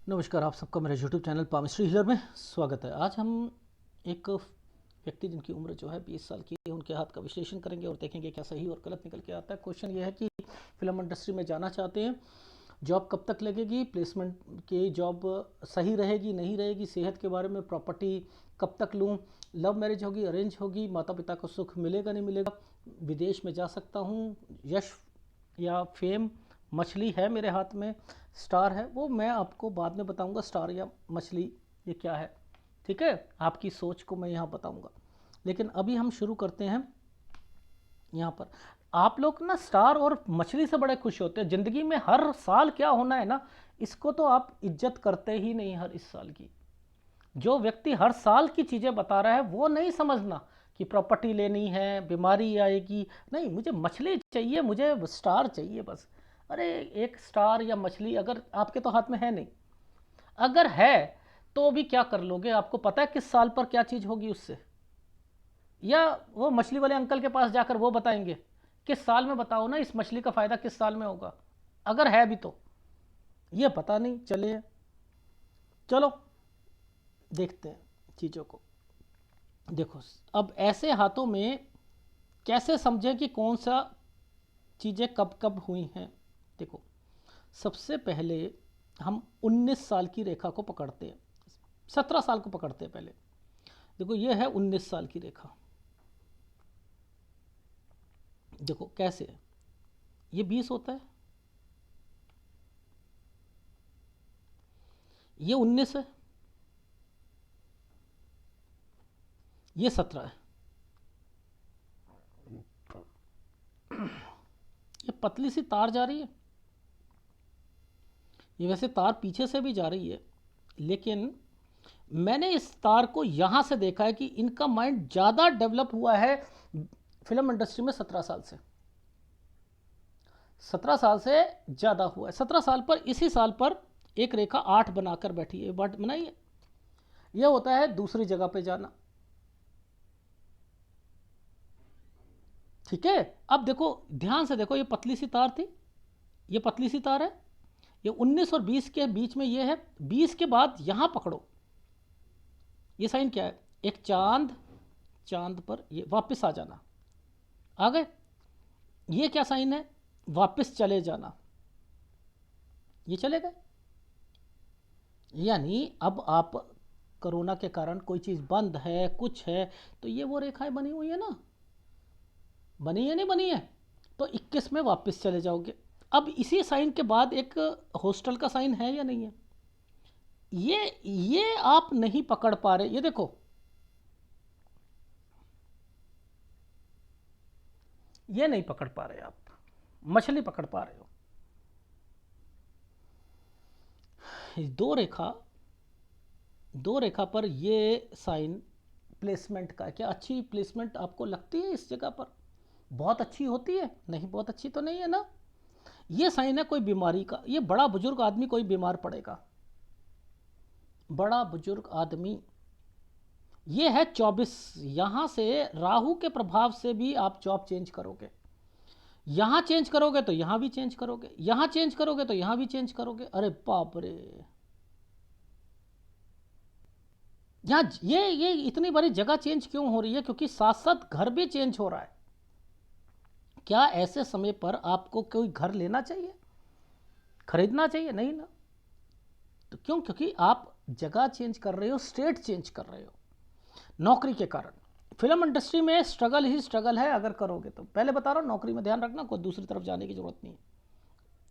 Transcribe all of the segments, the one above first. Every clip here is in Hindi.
नमस्कार, आप सबका मेरे यूट्यूब चैनल पामिस्ट्री हीलर में स्वागत है। आज हम एक व्यक्ति जिनकी उम्र जो है 20 साल की है, उनके हाथ का विश्लेषण करेंगे और देखेंगे क्या सही और गलत निकल के आता है। क्वेश्चन ये है कि फिल्म इंडस्ट्री में जाना चाहते हैं, जॉब कब तक लगेगी, प्लेसमेंट की जॉब सही रहेगी नहीं रहेगी, सेहत के बारे में, प्रॉपर्टी कब तक लूँ, लव मैरिज होगी अरेंज होगी, माता पिता को सुख मिलेगा नहीं मिलेगा, विदेश में जा सकता हूँ, यश या फेम, मछली है मेरे हाथ में, स्टार है, वो मैं आपको बाद में बताऊंगा स्टार या मछली ये क्या है। ठीक है, आपकी सोच को मैं यहाँ बताऊंगा, लेकिन अभी हम शुरू करते हैं। यहाँ पर आप लोग ना स्टार और मछली से बड़े खुश होते हैं। ज़िंदगी में हर साल क्या होना है ना, इसको तो आप इज्जत करते ही नहीं हर इस साल की। जो व्यक्ति हर साल की चीज़ें बता रहा है वो नहीं समझना कि प्रॉपर्टी लेनी है, बीमारी आएगी, नहीं, मुझे मछली चाहिए, मुझे स्टार चाहिए बस। अरे एक स्टार या मछली अगर आपके तो हाथ में है नहीं, अगर है तो भी क्या कर लोगे? आपको पता है किस साल पर क्या चीज़ होगी उससे? या वो मछली वाले अंकल के पास जाकर वो बताएंगे किस साल में, बताओ ना इस मछली का फ़ायदा किस साल में होगा, अगर है भी तो ये पता नहीं चले। चलो देखते हैं चीज़ों को। देखो, अब ऐसे हाथों में कैसे समझें कि कौन सा चीज़ें कब कब हुई हैं। देखो, सबसे पहले हम 19 साल की रेखा को पकड़ते हैं, 17 साल को पकड़ते हैं पहले। देखो ये है 19 साल की रेखा। देखो कैसे है, ये 20 होता है, ये 19 है, ये 17 है। ये पतली सी तार जा रही है, ये वैसे तार पीछे से भी जा रही है, लेकिन मैंने इस तार को यहाँ से देखा है कि इनका माइंड ज़्यादा डेवलप हुआ है फिल्म इंडस्ट्री में 17 साल से। 17 साल से ज़्यादा हुआ है। 17 साल पर, इसी साल पर एक रेखा 8 बनाकर बैठी है, बट बनाइए, यह होता है दूसरी जगह पे जाना। ठीक है, अब देखो ध्यान से देखो, ये पतली सी तार थी, ये पतली सी तार है, ये 19 और 20 के बीच में ये है। 20 के बाद यहाँ पकड़ो, ये साइन क्या है? एक चांद, चांद पर ये वापस आ जाना, आ गए। ये क्या साइन है? वापस चले जाना, ये चले गए। यानी अब आप, कोरोना के कारण कोई चीज़ बंद है, कुछ है, तो ये वो रेखाएं बनी हुई है ना, बनी है नहीं बनी है, तो 21 में वापस चले जाओगे। अब इसी साइन के बाद एक हॉस्टल का साइन है या नहीं है? ये आप नहीं पकड़ पा रहे। ये देखो, ये नहीं पकड़ पा रहे आप, मछली पकड़ पा रहे हो। दो रेखा, दो रेखा पर ये साइन प्लेसमेंट का, क्या अच्छी प्लेसमेंट आपको लगती है इस जगह पर? बहुत अच्छी होती है? नहीं, बहुत अच्छी तो नहीं है ना। ये साइन है कोई बीमारी का, ये बड़ा बुजुर्ग आदमी कोई बीमार पड़ेगा, बड़ा बुजुर्ग आदमी। ये है 24। यहाँ से राहु के प्रभाव से भी आप जॉब चेंज करोगे, यहाँ चेंज करोगे तो यहाँ भी चेंज करोगे, यहाँ चेंज करोगे तो यहाँ भी चेंज करोगे। अरे बाप रे, यहाँ ये इतनी बड़ी जगह चेंज क्यों हो रही है? क्योंकि साथ साथ घर भी चेंज हो रहा है। क्या ऐसे समय पर आपको कोई घर लेना चाहिए, खरीदना चाहिए? नहीं ना। तो क्यों? क्योंकि आप जगह चेंज कर रहे हो, स्टेट चेंज कर रहे हो नौकरी के कारण। फिल्म इंडस्ट्री में स्ट्रगल ही स्ट्रगल है, अगर करोगे तो। पहले बता रहा हूँ, नौकरी में ध्यान रखना, कोई दूसरी तरफ जाने की जरूरत नहीं है।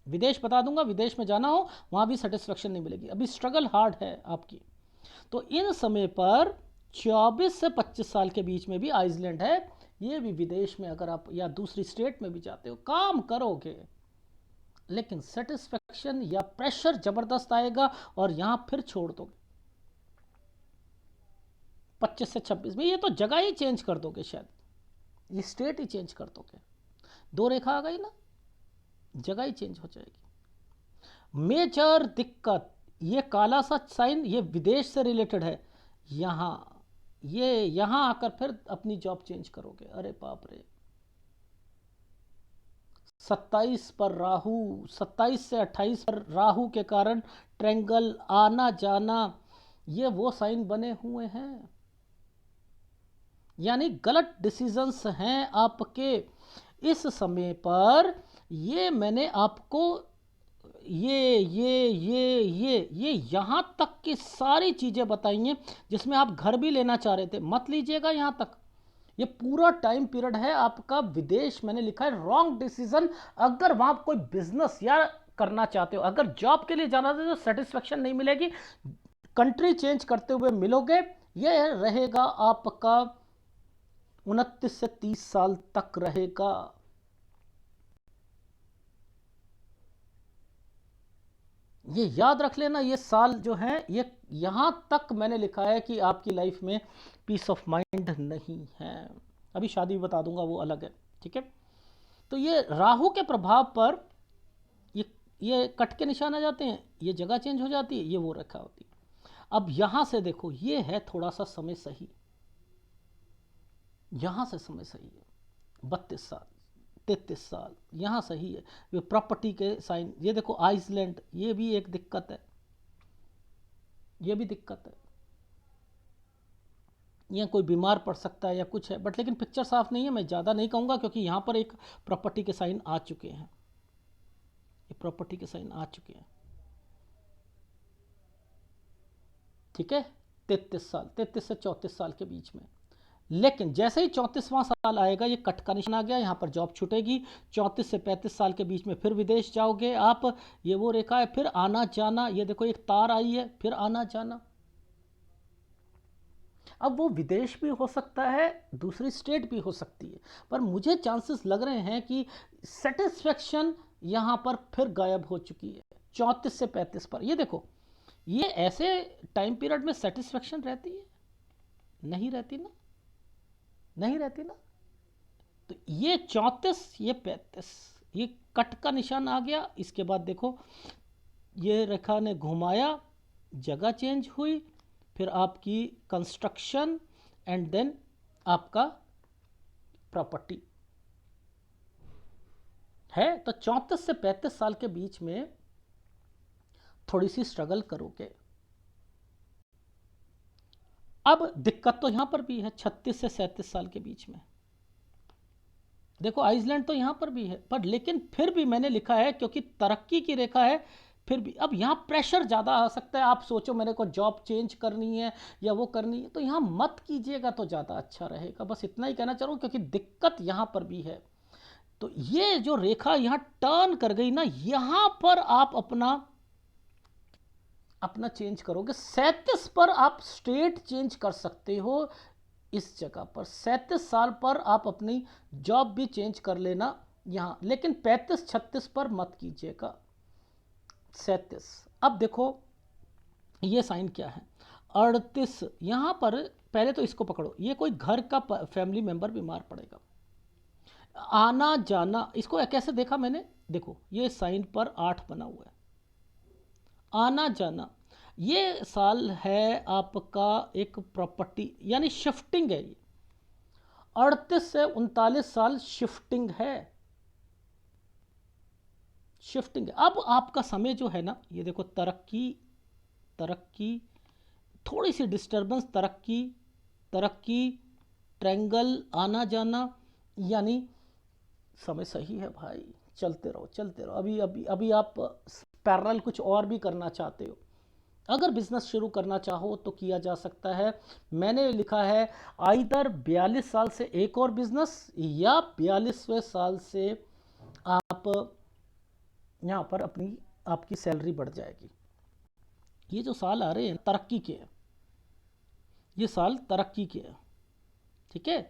विदेश बता दूंगा, विदेश में जाना हो वहाँ भी सेटिस्फेक्शन नहीं मिलेगी, अभी स्ट्रगल हार्ड है आपकी। तो इन समय पर 24 से 25 साल के बीच में भी आइसलैंड है, ये भी विदेश में अगर आप या दूसरी स्टेट में भी जाते हो, काम करोगे, लेकिन सेटिस्फेक्शन या प्रेशर ज़बरदस्त आएगा और यहाँ फिर छोड़ दोगे। 25 से 26 में ये तो जगह ही चेंज कर दोगे, शायद ये स्टेट ही चेंज कर दोगे। दो रेखा आ गई ना, जगह ही चेंज हो जाएगी। मेजर दिक्कत, ये काला सा साइन, ये विदेश से रिलेटेड है। यहाँ, ये यहाँ आकर फिर अपनी जॉब चेंज करोगे। अरे बाप रे, 27 पर राहु, 27 से 28 पर राहु के कारण ट्रेंगल, आना जाना, ये वो साइन बने हुए हैं। यानी गलत डिसीजंस हैं आपके इस समय पर। ये मैंने आपको ये यहाँ तक की सारी चीज़ें बताई हैं, जिसमें आप घर भी लेना चाह रहे थे, मत लीजिएगा यहाँ तक। ये पूरा टाइम पीरियड है आपका विदेश, मैंने लिखा है रॉन्ग डिसीजन। अगर वहां कोई बिजनेस या करना चाहते हो, अगर जॉब के लिए जाना चाहते हो तो सेटिस्फेक्शन नहीं मिलेगी, कंट्री चेंज करते हुए मिलोगे। ये रहेगा आपका 29 से 30 साल तक रहेगा। ये याद रख लेना, ये साल जो है, ये यहां तक मैंने लिखा है कि आपकी लाइफ में पीस ऑफ माइंड नहीं है। अभी शादी बता दूंगा, वो अलग है, ठीक है। तो ये राहु के प्रभाव पर ये ये कट के निशान आ जाते हैं, ये जगह चेंज हो जाती है, ये वो रखा होती है। अब यहां से देखो, ये है थोड़ा सा समय सही, यहां से समय सही है 32 साल 33 साल, यहाँ सही है। ये प्रॉपर्टी के साइन, ये देखो आइसलैंड, ये भी एक दिक्कत है, ये भी दिक्कत है। यहाँ कोई बीमार पड़ सकता है या कुछ है, बट लेकिन पिक्चर साफ नहीं है, मैं ज़्यादा नहीं कहूँगा, क्योंकि यहाँ पर एक प्रॉपर्टी के साइन आ चुके हैं, ये प्रॉपर्टी के साइन आ चुके हैं, ठीक है। 33 साल, 33 से 34 साल के बीच में। लेकिन जैसे ही 34वां साल आएगा, ये कट का निशान आ गया, यहाँ पर जॉब छूटेगी। 34 से 35 साल के बीच में फिर विदेश जाओगे आप, ये वो रेखा है। फिर आना जाना, ये देखो एक तार आई है, फिर आना जाना। अब वो विदेश भी हो सकता है, दूसरी स्टेट भी हो सकती है, पर मुझे चांसेस लग रहे हैं कि सेटिस्फेक्शन यहाँ पर फिर गायब हो चुकी है 34 से 35 पर। ये देखो, ये ऐसे टाइम पीरियड में सेटिस्फेक्शन रहती है? नहीं रहती ना, नहीं रहती ना। तो ये 34, ये 35, ये कट का निशान आ गया। इसके बाद देखो, ये रेखा ने घुमाया, जगह चेंज हुई, फिर आपकी कंस्ट्रक्शन, एंड देन आपका प्रॉपर्टी है। तो 34 से 35 साल के बीच में थोड़ी सी स्ट्रगल करोगे। अब दिक्कत तो यहां पर भी है 36 से 37 साल के बीच में। देखो आइसलैंड तो यहां पर भी है, पर लेकिन फिर भी मैंने लिखा है, क्योंकि तरक्की की रेखा है, फिर भी अब यहाँ प्रेशर ज़्यादा आ सकता है। आप सोचो मेरे को जॉब चेंज करनी है या वो करनी है, तो यहाँ मत कीजिएगा तो ज़्यादा अच्छा रहेगा। बस इतना ही कहना चाह रहा हूँ, क्योंकि दिक्कत यहाँ पर भी है। तो ये जो रेखा यहाँ टर्न कर गई ना, यहाँ पर आप अपना अपना चेंज करोगे। 37 पर आप स्टेट चेंज कर सकते हो। इस जगह पर 37 साल पर आप अपनी जॉब भी चेंज कर लेना यहाँ, लेकिन 35-36 पर मत कीजिएगा। 37। अब देखो ये साइन क्या है, 38। यहाँ पर पहले तो इसको पकड़ो, ये कोई घर का फैमिली मेंबर बीमार पड़ेगा। आना जाना, इसको कैसे देखा मैंने, देखो ये साइन पर 8 बना हुआ है, आना जाना। ये साल है आपका एक प्रॉपर्टी, यानी शिफ्टिंग है। ये 38 से 39 साल शिफ्टिंग है, शिफ्टिंग है। अब आपका समय जो है ना, ये देखो तरक्की, तरक्की, थोड़ी सी डिस्टर्बेंस, तरक्की, तरक्की, ट्रायंगल, आना जाना, यानी समय सही है भाई। चलते रहो, चलते रहो। अभी अभी अभी आप पैरेलल कुछ और भी करना चाहते हो, अगर बिजनेस शुरू करना चाहो तो किया जा सकता है। मैंने लिखा है आइदर 42 साल से एक और बिजनेस, या 42वें साल से आप यहाँ पर अपनी आपकी सैलरी बढ़ जाएगी। ये जो साल आ रहे हैं तरक्की के हैं, ये साल तरक्की के हैं, ठीक है।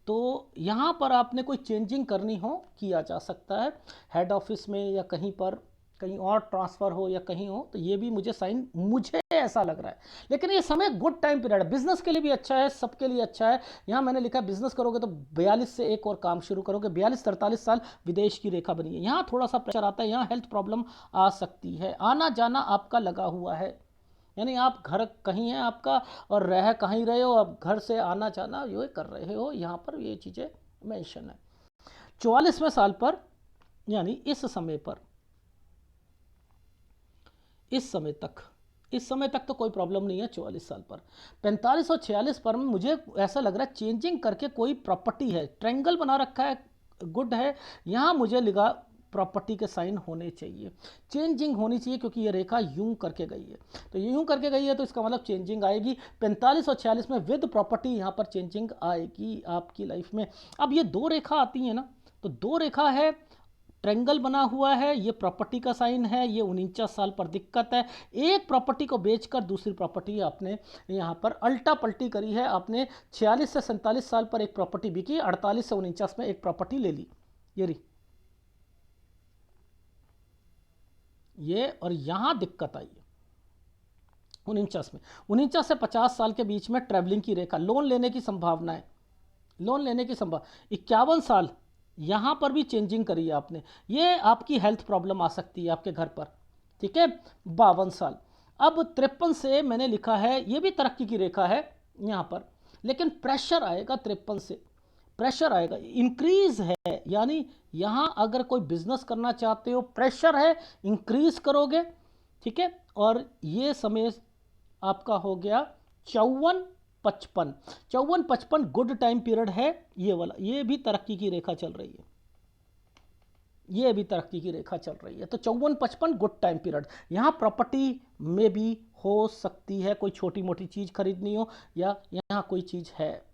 तो यहाँ पर आपने कोई चेंजिंग करनी हो, किया जा सकता है, हेड ऑफिस में या कहीं पर, कहीं और ट्रांसफ़र हो या कहीं हो, तो ये भी मुझे साइन, मुझे ऐसा लग रहा है। लेकिन ये समय गुड टाइम पीरियड है, बिजनेस के लिए भी अच्छा है, सबके लिए अच्छा है। यहाँ मैंने लिखा है बिजनेस करोगे तो 42 से एक और काम शुरू करोगे। 42-43 साल विदेश की रेखा बनी है। यहाँ थोड़ा सा प्रेशर आता है, यहाँ हेल्थ प्रॉब्लम आ सकती है। आना जाना आपका लगा हुआ है, यानी आप घर कहीं हैं आपका और रह कहीं रहे हो, अब घर से आना जाना ये कर रहे हो, यहाँ पर ये चीज़ें मेंशन है। 44वें साल पर यानी इस समय तक तो कोई प्रॉब्लम नहीं है 44 साल पर। 45 और 46 पर में मुझे ऐसा लग रहा है चेंजिंग करके कोई प्रॉपर्टी है, ट्रायंगल बना रखा है, गुड है, यहाँ मुझे लगा प्रॉपर्टी के साइन होने चाहिए, चेंजिंग होनी चाहिए, क्योंकि ये रेखा यूं करके गई है, तो यूं करके गई है तो इसका मतलब चेंजिंग आएगी। 45 और 46 में विद प्रॉपर्टी यहाँ पर चेंजिंग आएगी आपकी लाइफ में। अब ये दो रेखा आती है ना, तो दो रेखा है, ट्रेंगल बना हुआ है, ये प्रॉपर्टी का साइन है, ये 49 साल पर दिक्कत है। एक प्रॉपर्टी को बेचकर दूसरी प्रॉपर्टी आपने यहाँ पर अल्टा पल्टी करी है, आपने 46 से 47 साल पर एक प्रॉपर्टी बिकी, 48 से 49 में एक प्रॉपर्टी ले ली, ये रही ये, और यहाँ दिक्कत आई है 49 में। 49 से 50 साल के बीच में ट्रैवलिंग की रेखा, लोन लेने की संभावना है, लोन लेने की संभावना। 51 साल यहाँ पर भी चेंजिंग करी है आपने, ये आपकी हेल्थ प्रॉब्लम आ सकती है आपके घर पर, ठीक है। 52 साल, अब 53 से मैंने लिखा है, ये भी तरक्की की रेखा है यहाँ पर, लेकिन प्रेशर आएगा 53 से, प्रेशर आएगा, इंक्रीज है, यानी यहाँ अगर कोई बिजनेस करना चाहते हो प्रेशर है, इंक्रीज करोगे, ठीक है। और ये समय आपका हो गया 54-55, 54-55 गुड टाइम पीरियड है ये वाला, ये भी तरक्की की रेखा चल रही है, ये भी तरक्की की रेखा चल रही है, तो 54-55 गुड टाइम पीरियड। यहाँ प्रॉपर्टी में भी हो सकती है, कोई छोटी मोटी चीज़ खरीदनी हो, या यहाँ कोई चीज़ है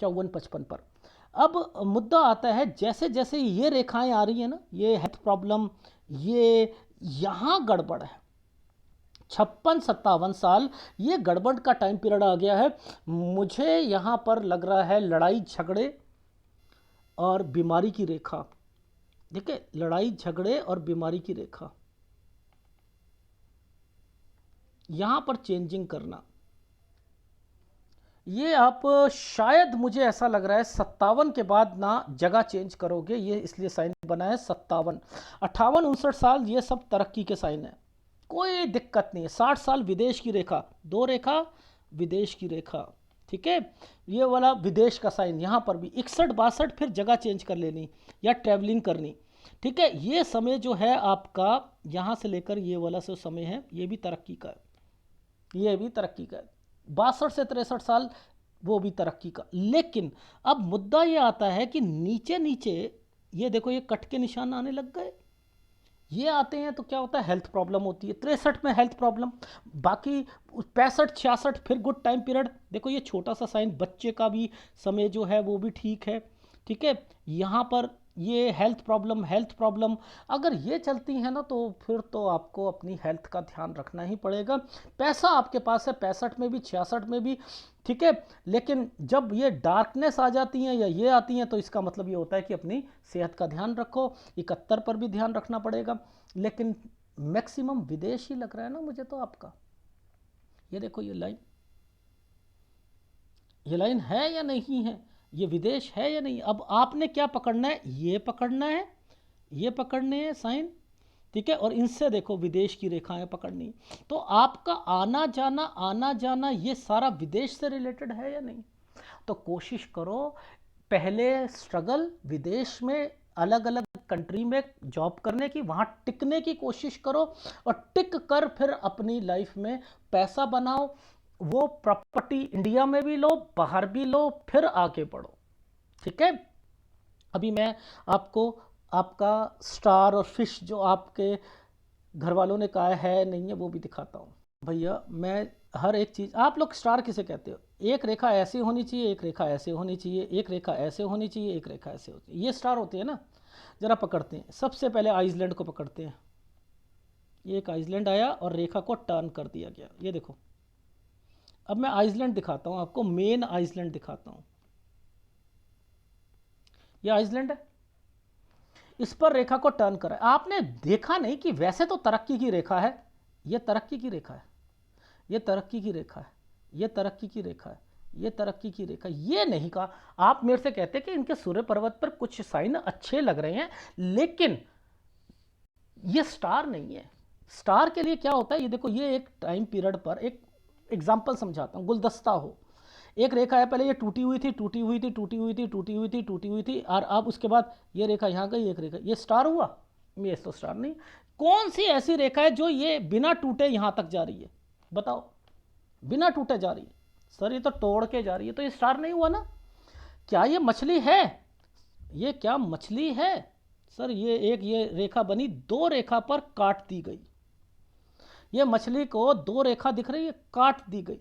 54-55 पर। अब मुद्दा आता है, जैसे जैसे ये रेखाएं आ रही है ना, ये हेल्थ प्रॉब्लम, ये यहाँ गड़बड़ है, 56-57 साल ये गड़बड़ का टाइम पीरियड आ गया है। मुझे यहाँ पर लग रहा है लड़ाई झगड़े और बीमारी की रेखा, ठीक है, लड़ाई झगड़े और बीमारी की रेखा, यहाँ पर चेंजिंग करना, ये आप शायद, मुझे ऐसा लग रहा है 57 के बाद ना जगह चेंज करोगे, ये इसलिए साइन बना है 57, 58-59 साल ये सब तरक्की के साइन है, कोई दिक्कत नहीं है। 60 साल विदेश की रेखा, दो रेखा विदेश की रेखा, ठीक है, ये वाला विदेश का साइन, यहाँ पर भी 61-62 फिर जगह चेंज कर लेनी या ट्रैवलिंग करनी, ठीक है। ये समय जो है आपका यहाँ से लेकर ये वाला जो समय है, ये भी तरक्की का है, ये भी तरक्की का है। 62 से 63 साल वो भी तरक्की का। लेकिन अब मुद्दा ये आता है कि नीचे नीचे ये देखो, ये कट के निशान आने लग गए, ये आते हैं तो क्या होता है, हेल्थ प्रॉब्लम होती है। 63 में हेल्थ प्रॉब्लम, बाकी 65-66 फिर गुड टाइम पीरियड। देखो ये छोटा सा साइन, बच्चे का भी समय जो है वो भी ठीक है, ठीक है। यहाँ पर ये हेल्थ प्रॉब्लम अगर ये चलती है ना, तो फिर तो आपको अपनी हेल्थ का ध्यान रखना ही पड़ेगा। पैसा आपके पास है 65 में भी 66 में भी, ठीक है, लेकिन जब ये डार्कनेस आ जाती हैं या ये आती हैं, तो इसका मतलब ये होता है कि अपनी सेहत का ध्यान रखो। 71 पर भी ध्यान रखना पड़ेगा, लेकिन मैक्सिमम विदेश ही लग रहा है ना मुझे तो आपका। ये देखो ये लाइन है या नहीं है, ये विदेश है या नहीं। अब आपने क्या पकड़ना है, ये पकड़ना है, ये पकड़ने हैं साइन, ठीक है, और इनसे देखो विदेश की रेखाएं पकड़नी। तो आपका आना जाना ये सारा विदेश से रिलेटेड है या नहीं। तो कोशिश करो, पहले स्ट्रगल विदेश में, अलग अलग कंट्री में जॉब करने की, वहाँ टिकने की कोशिश करो, और टिक कर फिर अपनी लाइफ में पैसा बनाओ। वो प्रॉपर्टी इंडिया में भी लो, बाहर भी लो, फिर आगे बढ़ो, ठीक है। अभी मैं आपको आपका स्टार और फिश जो आपके घर वालों ने कहा है नहीं है, वो भी दिखाता हूँ। भैया मैं हर एक चीज़, आप लोग स्टार किसे कहते हो, एक रेखा ऐसी होनी चाहिए, एक रेखा ऐसे होनी चाहिए, एक रेखा ऐसे होनी चाहिए, एक रेखा ऐसे होती है, ये स्टार होते हैं ना। ज़रा पकड़ते हैं, सबसे पहले आइसलैंड को पकड़ते हैं। ये एक आइसलैंड आया और रेखा को टर्न कर दिया गया, ये देखो। अब मैं आइसलैंड दिखाता हूँ आपको, मेन आइसलैंड दिखाता हूँ। ये आइसलैंड है, इस पर रेखा को टर्न करा। आपने देखा नहीं कि वैसे तो तरक्की की रेखा है, ये तरक्की की रेखा है, ये तरक्की की रेखा है, ये तरक्की की रेखा है, ये तरक्की की रेखा, ये नहीं कहा। आप मेरे से कहते कि इनके सूर्य पर्वत पर कुछ साइन अच्छे लग रहे हैं, लेकिन ये स्टार नहीं है। स्टार के लिए क्या होता है, ये देखो, ये एक टाइम पीरियड पर, एक एग्जाम्पल समझाता हूँ। गुलदस्ता हो, एक रेखा है, पहले ये टूटी हुई थी, टूटी हुई थी, टूटी हुई थी, टूटी हुई थी, टूटी हुई थी, और अब उसके बाद ये रेखा यहाँ गई, एक रेखा, ये स्टार हुआ? ये तो स्टार नहीं। कौन सी ऐसी रेखा है जो ये बिना टूटे यहाँ तक जा रही है? बताओ, बिना टूटे जा रही है। सर ये तो तोड़ के जा रही है, तो ये स्टार नहीं हुआ ना? क्या ये मछली है? ये क्या मछली है? सर ये रेखा बनी, दो रेखा पर काट दी गई। ये मछली को दो रेखा दिख रही है, काट दी गई।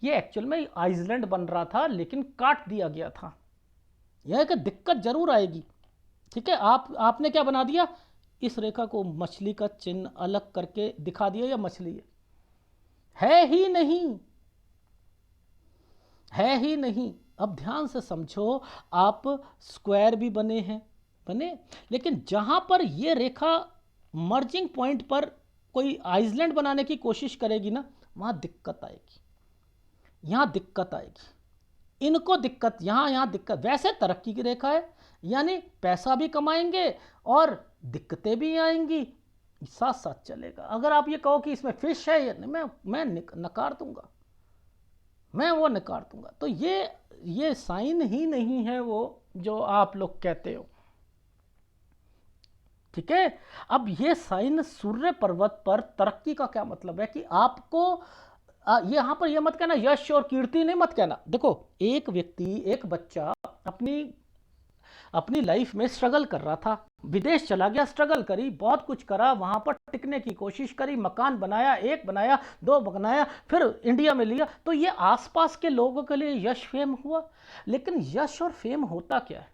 ये एक्चुअल में आइसलैंड बन रहा था, लेकिन काट दिया गया था। यह कि दिक्कत जरूर आएगी। ठीक है, आपने क्या बना दिया, इस रेखा को मछली का चिन्ह अलग करके दिखा दिया, या मछली है ही नहीं, है ही नहीं। अब ध्यान से समझो, आप स्क्वायर भी बने हैं, बने, लेकिन जहां पर ये रेखा मर्जिंग पॉइंट पर कोई आइसलैंड बनाने की कोशिश करेगी ना, वहां दिक्कत आएगी, यहां दिक्कत आएगी, इनको दिक्कत, यहां दिक्कत। वैसे तरक्की की रेखा है, यानी पैसा भी कमाएंगे और दिक्कतें भी आएंगी, साथ साथ चलेगा। अगर आप ये कहो कि इसमें फिश है, मैं नकार दूंगा, मैं वो नकार दूंगा। तो ये साइन ही नहीं है वो जो आप लोग कहते हो। ठीक है, अब ये साइन सूर्य पर्वत पर तरक्की का क्या मतलब है कि आपको यहां पर ये मत कहना यश और कीर्ति नहीं मत कहना। देखो, एक व्यक्ति, एक बच्चा अपनी लाइफ में स्ट्रगल कर रहा था, विदेश चला गया, स्ट्रगल करी, बहुत कुछ करा, वहां पर टिकने की कोशिश करी, मकान बनाया, एक बनाया, दो बनाया, फिर इंडिया में लिया, तो ये आसपास के लोगों के लिए यश फेम हुआ। लेकिन यश और फेम होता क्या है,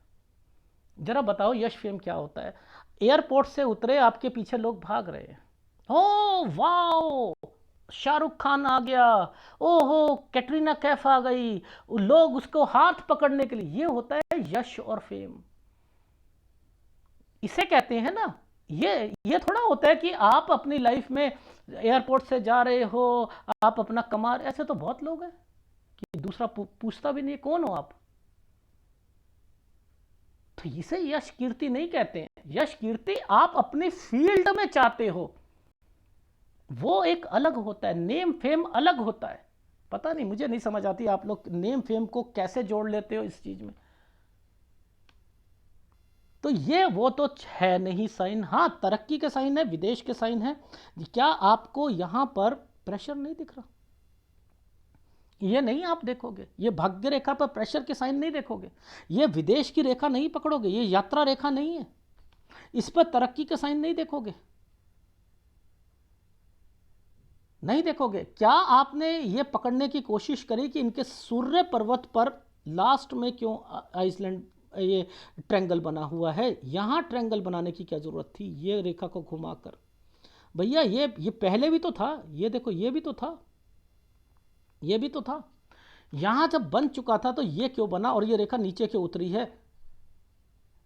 जरा बताओ, यश फेम क्या होता है? एयरपोर्ट से उतरे, आपके पीछे लोग भाग रहे हैं, ओ वाओ शाहरुख खान आ गया, ओहो कैटरीना कैफ आ गई, लोग उसको हाथ पकड़ने के लिए, ये होता है यश और फेम। इसे कहते हैं ना, ये थोड़ा होता है कि आप अपनी लाइफ में एयरपोर्ट से जा रहे हो, आप अपना कमा रहे, ऐसे तो बहुत लोग हैं कि दूसरा पूछता भी नहीं कौन हो आप। तो इसे यश कीर्ति नहीं कहते हैं। यश कीर्ति आप अपने फील्ड में चाहते हो, वो एक अलग होता है, नेम फेम अलग होता है। पता नहीं, मुझे नहीं समझ आती आप लोग नेम फेम को कैसे जोड़ लेते हो इस चीज में। तो ये वो तो है नहीं साइन। हाँ, तरक्की के साइन है, विदेश के साइन है। क्या आपको यहां पर प्रेशर नहीं दिख रहा? ये नहीं आप देखोगे, ये भाग्य रेखा पर प्रेशर के साइन नहीं देखोगे, ये विदेश की रेखा नहीं पकड़ोगे, ये यात्रा रेखा नहीं है, इस पर तरक्की के साइन नहीं देखोगे, नहीं देखोगे। क्या आपने ये पकड़ने की कोशिश करी कि इनके सूर्य पर्वत पर लास्ट में क्यों आइसलैंड ये ट्रायंगल बना हुआ है? यहाँ ट्रायंगल बनाने की क्या ज़रूरत थी ये रेखा को घुमाकर? भैया ये पहले भी तो था, ये देखो, ये भी तो था, ये भी तो था। यहाँ जब बन चुका था तो ये क्यों बना और ये रेखा नीचे क्यों उतरी है?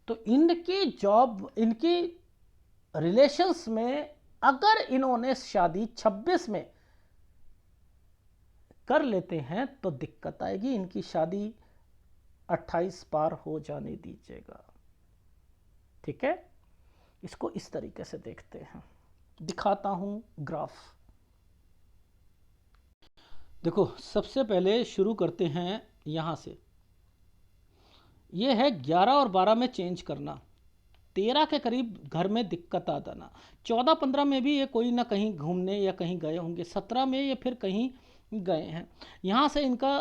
तो इनकी जॉब, इनकी रिलेशंस में अगर इन्होंने शादी 26 में कर लेते हैं तो दिक्कत आएगी। इनकी शादी 28 पार हो जाने दीजिएगा। ठीक है, इसको इस तरीके से देखते हैं, दिखाता हूं ग्राफ। देखो, सबसे पहले शुरू करते हैं यहां से। ये है 11 और 12 में चेंज करना, 13 के करीब घर में दिक्कत आ जाना, 14-15 में भी ये कोई ना कहीं घूमने या कहीं गए होंगे, 17 में ये फिर कहीं गए हैं। यहाँ से इनका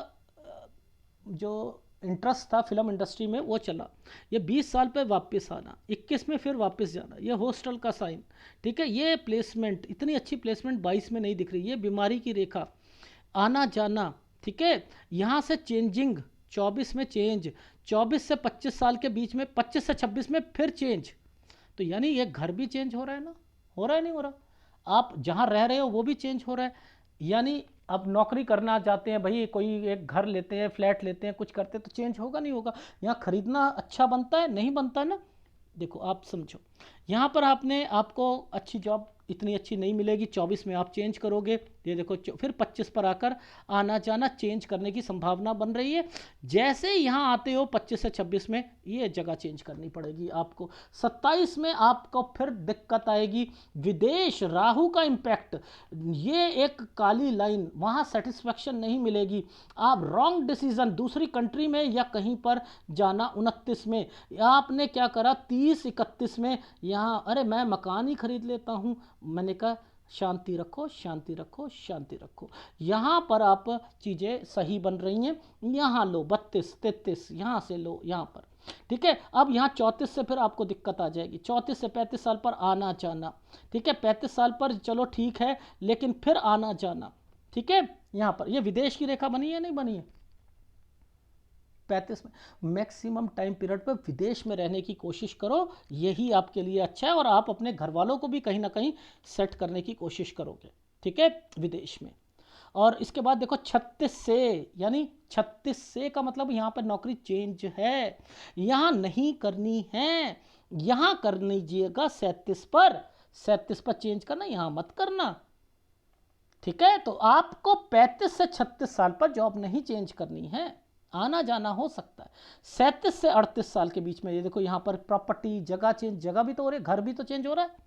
जो इंटरेस्ट था फिल्म इंडस्ट्री में वो चला, ये 20 साल पे वापस आना, 21 में फिर वापस जाना, ये हॉस्टल का साइन। ठीक है, ये प्लेसमेंट, इतनी अच्छी प्लेसमेंट 22 में नहीं दिख रही, ये बीमारी की रेखा, आना जाना। ठीक है, यहाँ से चेंजिंग, 24 में चेंज, 24 से 25 साल के बीच में, 25 से 26 में फिर चेंज। तो यानी ये घर भी चेंज हो रहा है ना, हो रहा है नहीं हो रहा? आप जहाँ रह रहे हो वो भी चेंज हो रहा है। यानी अब नौकरी करना चाहते हैं भाई, कोई एक घर लेते हैं, फ्लैट लेते हैं, कुछ करते हैं, तो चेंज होगा नहीं होगा? यहाँ खरीदना अच्छा बनता है, नहीं बनता है ना? देखो आप समझो, यहाँ पर आपको अच्छी जॉब इतनी अच्छी नहीं मिलेगी, 24 में आप चेंज करोगे, ये देखो फिर 25 पर आकर आना जाना चेंज करने की संभावना बन रही है। जैसे यहाँ आते हो 25 से 26 में ये जगह चेंज करनी पड़ेगी आपको। 27 में आपको फिर दिक्कत आएगी, विदेश राहु का इम्पैक्ट, ये एक काली लाइन, वहाँ सेटिस्फैक्शन नहीं मिलेगी, आप रॉन्ग डिसीजन दूसरी कंट्री में या कहीं पर जाना। 29 में आपने क्या करा, 30-31 में यहाँ अरे मैं मकान ही खरीद लेता हूँ, मैंने कहा शांति रखो शांति रखो शांति रखो। यहाँ पर आप चीज़ें सही बन रही हैं, यहाँ लो 32-33, यहाँ से लो यहाँ पर, ठीक है। अब यहाँ 34 से फिर आपको दिक्कत आ जाएगी, 34 से 35 साल पर आना जाना, ठीक है। 35 साल पर चलो ठीक है, लेकिन फिर आना जाना, ठीक है। यहाँ पर ये विदेश की रेखा बनी है नहीं बनी है, 35 में मैक्सिमम टाइम पीरियड पर विदेश में रहने की कोशिश करो, यही आपके लिए अच्छा है, और आप अपने घर वालों को भी कहीं ना कहीं सेट करने की कोशिश करोगे, ठीक है, विदेश में। और इसके बाद देखो 36 से, यानी 36 से का मतलब यहाँ पर नौकरी चेंज है, यहाँ नहीं करनी है, यहाँ कर लीजिएगा 37 पर, 37 पर चेंज करना, यहाँ मत करना, ठीक है। तो आपको 35 से 36 साल पर जॉब नहीं चेंज करनी है, आना जाना हो सकता है। 37 से 38 साल के बीच में ये देखो यहाँ पर प्रॉपर्टी, जगह चेंज, जगह भी तो हो रही है, घर भी तो चेंज हो रहा है।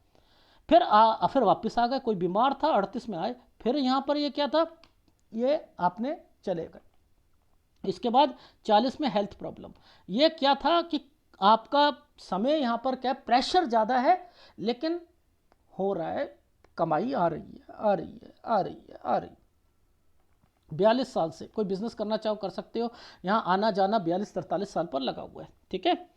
फिर वापस आ गए, कोई बीमार था 38 में आए, फिर यहाँ पर ये क्या था, ये आपने चले गए। इसके बाद 40 में हेल्थ प्रॉब्लम, ये क्या था कि आपका समय यहाँ पर क्या प्रेशर ज़्यादा है, लेकिन हो रहा है, कमाई आ रही है आ रही है आ रही है आ रही है। 42 साल से कोई बिजनेस करना चाहो कर सकते हो, यहाँ आना जाना 42-43 साल पर लगा हुआ है, ठीक है।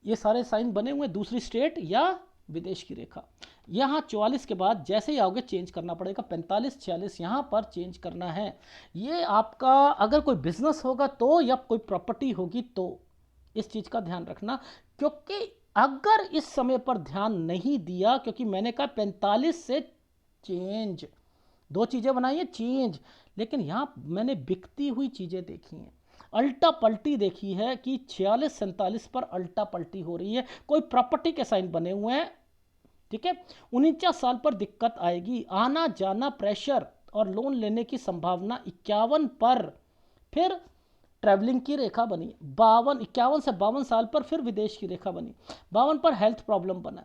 ये सारे साइन बने हुए दूसरी स्टेट या विदेश की रेखा। यहाँ 44 के बाद जैसे ही आओगे चेंज करना पड़ेगा, 45-46 यहाँ पर चेंज करना है। ये आपका अगर कोई बिजनेस होगा तो, या कोई प्रॉपर्टी होगी तो, इस चीज़ का ध्यान रखना, क्योंकि अगर इस समय पर ध्यान नहीं दिया, क्योंकि मैंने कहा 45 से चेंज, दो चीज़ें बनाई हैं चेंज, लेकिन यहाँ मैंने बिकती हुई चीज़ें देखी हैं, अल्टा पल्टी देखी है कि 46-47 पर अल्टा पल्टी हो रही है, कोई प्रॉपर्टी के साइन बने हुए हैं, ठीक है। 49 साल पर दिक्कत आएगी, आना जाना प्रेशर और लोन लेने की संभावना। 51 पर फिर ट्रैवलिंग की रेखा बनी, 51 से 52 साल पर फिर विदेश की रेखा बनी, 52 पर हेल्थ प्रॉब्लम बना,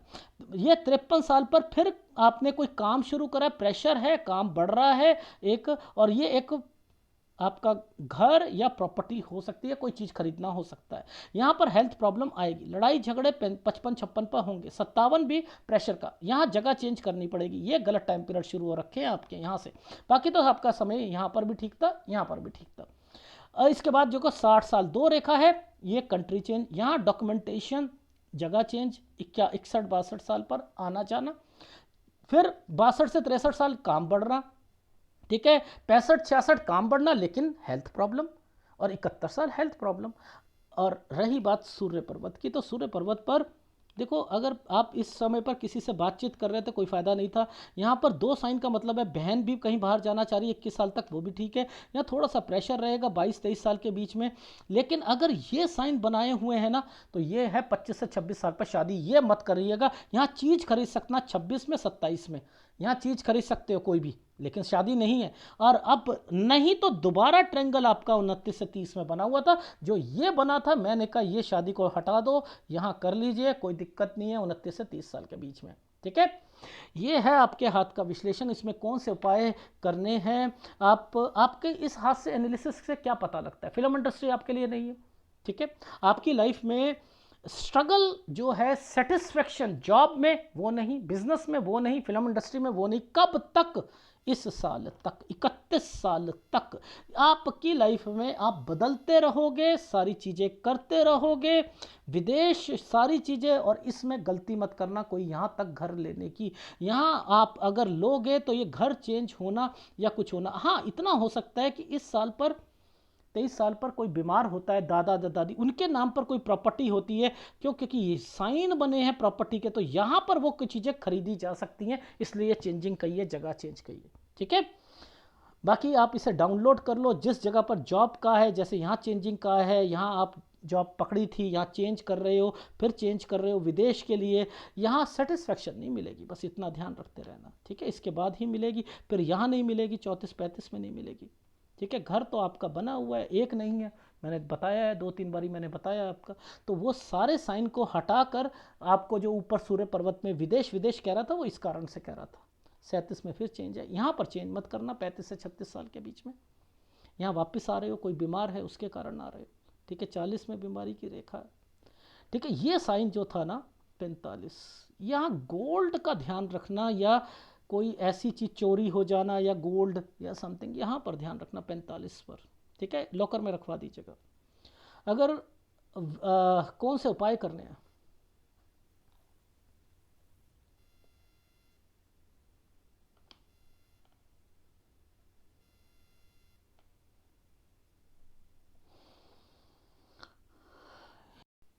ये 53 साल पर फिर आपने कोई काम शुरू करा, प्रेशर है, काम बढ़ रहा है एक, और ये एक आपका घर या प्रॉपर्टी हो सकती है, कोई चीज़ खरीदना हो सकता है। यहाँ पर हेल्थ प्रॉब्लम आएगी, लड़ाई झगड़े 55-56 पर होंगे, 57 भी प्रेशर का, यहाँ जगह चेंज करनी पड़ेगी, ये गलत टाइम पीरियड शुरू हो रखे हैं आपके यहाँ से। बाकी तो आपका समय यहाँ पर भी ठीक था, यहाँ पर भी ठीक था। इसके बाद जो को 60 साल, दो रेखा है, ये कंट्री चेंज, यहाँ डॉक्यूमेंटेशन, जगह चेंज, 61-62 साल पर आना जाना, फिर 62 से 63 साल काम बढ़ना, ठीक है, 65-66 काम बढ़ना लेकिन हेल्थ प्रॉब्लम, और 71 साल हेल्थ प्रॉब्लम। और रही बात सूर्य पर्वत की, तो सूर्य पर्वत पर देखो, अगर आप इस समय पर किसी से बातचीत कर रहे थे कोई फ़ायदा नहीं था। यहाँ पर 2 साइन का मतलब है, बहन भी कहीं बाहर जाना चाह रही है 21 साल तक, वो भी ठीक है, यहाँ थोड़ा सा प्रेशर रहेगा 22-23 साल के बीच में। लेकिन अगर ये साइन बनाए हुए हैं ना, तो ये है 25 से 26 साल पर शादी, ये मत करिएगा। यहाँ चीज़ खरीद सकना 26 में 27 में, यहाँ चीज़ खरीद सकते हो कोई भी, लेकिन शादी नहीं है। और अब नहीं तो दोबारा ट्रेंगल आपका 29 से 30 में बना हुआ था, जो ये बना था, मैंने कहा ये शादी को हटा दो, यहाँ कर लीजिए, कोई दिक्कत नहीं है 29 से 30 साल के बीच में, ठीक है। ये है आपके हाथ का विश्लेषण, इसमें कौन से उपाय करने हैं। आपके इस हाथ से एनालिसिस से क्या पता लगता है, फिल्म इंडस्ट्री आपके लिए नहीं है, ठीक है। आपकी लाइफ में स्ट्रगल जो है, सेटिस्फेक्शन जॉब में वो नहीं, बिजनेस में वो नहीं, फिल्म इंडस्ट्री में वो नहीं, कब तक, इस साल तक, 31 साल तक आपकी लाइफ में आप बदलते रहोगे, सारी चीज़ें करते रहोगे, विदेश सारी चीज़ें, और इसमें गलती मत करना कोई यहाँ तक घर लेने की। यहाँ आप अगर लोगे तो ये घर चेंज होना या कुछ होना, हाँ इतना हो सकता है कि इस साल पर 23 साल पर कोई बीमार होता है, दादा दादी, उनके नाम पर कोई प्रॉपर्टी होती है, क्योंकि ये साइन बने हैं प्रॉपर्टी के, तो यहाँ पर वो कुछ चीज़ें खरीदी जा सकती हैं, इसलिए चेंजिंग कहिए, जगह चेंज कहिए, ठीक है। बाकी आप इसे डाउनलोड कर लो, जिस जगह पर जॉब का है, जैसे यहाँ चेंजिंग का है, यहाँ आप जॉब पकड़ी थी, यहाँ चेंज कर रहे हो, फिर चेंज कर रहे हो विदेश के लिए, यहाँ सेटिस्फेक्शन नहीं मिलेगी, बस इतना ध्यान रखते रहना, ठीक है। इसके बाद ही मिलेगी, फिर यहाँ नहीं मिलेगी, 34-35 में नहीं मिलेगी, ठीक है। घर तो आपका बना हुआ है, एक नहीं है, मैंने बताया है, 2-3 बारी मैंने बताया आपका। तो वो सारे साइन को हटाकर आपको जो ऊपर सूर्य पर्वत में विदेश विदेश कह रहा था, वो इस कारण से कह रहा था। 37 में फिर चेंज है, यहाँ पर चेंज मत करना 35 से 36 साल के बीच में। यहाँ वापस आ रहे हो, कोई बीमार है उसके कारण आ रहे हो, ठीक है। 40 में बीमारी की रेखा है, ठीक है। ये साइन जो था ना 45, यहाँ गोल्ड का ध्यान रखना, या कोई ऐसी चीज़ चोरी हो जाना या गोल्ड या समथिंग, यहाँ पर ध्यान रखना 45 पर, ठीक है। लॉकर में रखवा दीजिएगा। अगर कौन से उपाय करने हैं,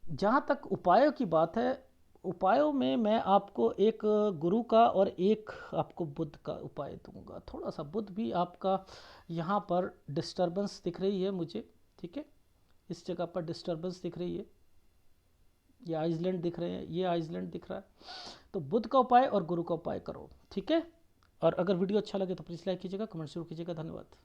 जहाँ तक उपायों की बात है, उपायों में मैं आपको एक गुरु का और एक आपको बुध का उपाय दूंगा। थोड़ा सा बुध भी आपका यहाँ पर डिस्टरबेंस दिख रही है मुझे, ठीक है। इस जगह पर डिस्टरबेंस दिख रही है, ये आइसलैंड दिख रहे हैं, ये आइसलैंड दिख रहा है। तो बुध का उपाय और गुरु का उपाय करो, ठीक है। और अगर वीडियो अच्छा लगे तो प्लीज़ लाइक कीजिएगा, कमेंट जरूर कीजिएगा। धन्यवाद।